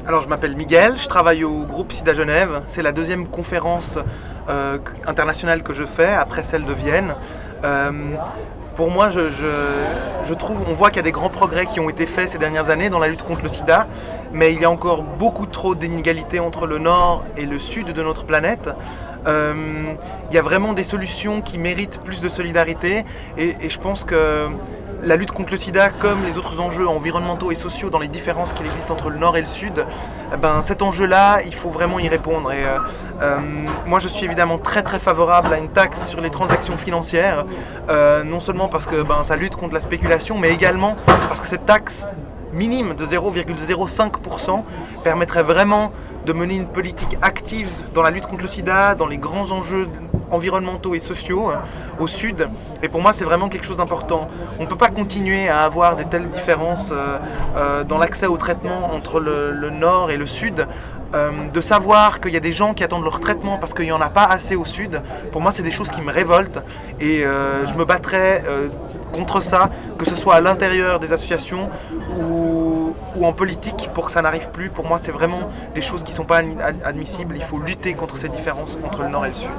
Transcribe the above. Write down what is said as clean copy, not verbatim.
Alors je m'appelle Miguel, je travaille au groupe SIDA Genève. C'est la deuxième conférence internationale que je fais après celle de Vienne. Euh, pour moi, je trouve, on voit qu'il y a des grands progrès qui ont été faits ces dernières années dans la lutte contre le sida, mais il y a encore beaucoup trop d'inégalités entre le nord et le sud de notre planète. Il y a vraiment des solutions qui méritent plus de solidarité et je pense que la lutte contre le sida, comme les autres enjeux environnementaux et sociaux dans les différences qu'il existe entre le nord et le sud, cet enjeu-là, il faut vraiment y répondre. Moi, je suis évidemment très très favorable à une taxe sur les transactions financières, non seulement parce que ça lutte contre la spéculation, mais également parce que cette taxe minime de 0,05% permettrait vraiment de mener une politique active dans la lutte contre le sida, dans les grands enjeux environnementaux et sociaux au sud. Et pour moi, c'est vraiment quelque chose d'important. On ne peut pas continuer à avoir des telles différences dans l'accès au traitement entre le nord et le sud. De savoir qu'il y a des gens qui attendent leur traitement parce qu'il n'y en a pas assez au sud, pour moi, c'est des choses qui me révoltent et je me battrai contre ça, que ce soit à l'intérieur des associations ou en politique, pour que ça n'arrive plus. Pour moi, c'est vraiment des choses qui ne sont pas admissibles. Il faut lutter contre ces différences entre le nord et le sud.